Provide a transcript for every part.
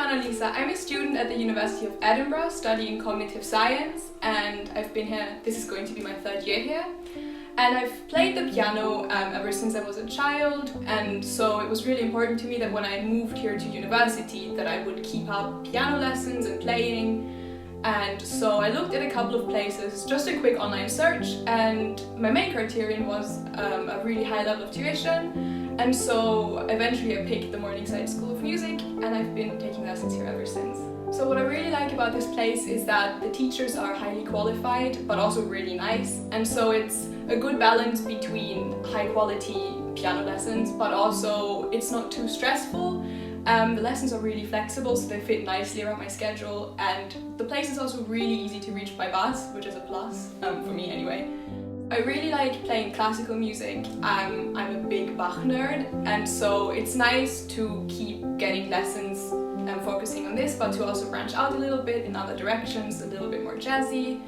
Annalisa. I'm a student at the University of Edinburgh studying cognitive science, and I've been here, this is going to be my third year here. And I've played the piano ever since I was a child, and so it was really important to me that when I moved here to university that I would keep up piano lessons and playing. And so I looked at a couple of places, just a quick online search, and my main criterion was a really high level of tuition. And so eventually I picked the Morningside School of Music, and I've been taking lessons here ever since. So what I really like about this place is that the teachers are highly qualified but also really nice, and so it's a good balance between high quality piano lessons but also it's not too stressful. The lessons are really flexible, so they fit nicely around my schedule, and the place is also really easy to reach by bus, which is a plus, for me anyway. I really like playing classical music. I'm a big Bach nerd, and so it's nice to keep getting lessons and focusing on this, but to also branch out a little bit in other directions, a little bit more jazzy.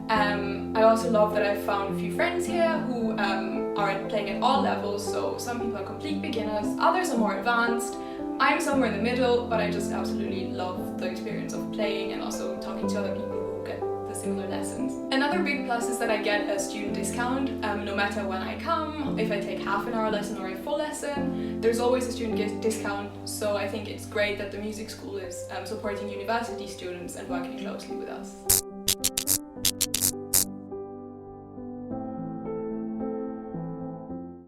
I also love that I've found a few friends here who are playing at all levels, so some people are complete beginners, others are more advanced. I'm somewhere in the middle, but I just absolutely love the experience of playing and also talking to other people who get the similar lessons. Another big plus is that I get a student discount no matter when I come. If I take half an hour lesson or a full lesson, there's always a student discount, so I think it's great that the music school is supporting university students and working closely with us.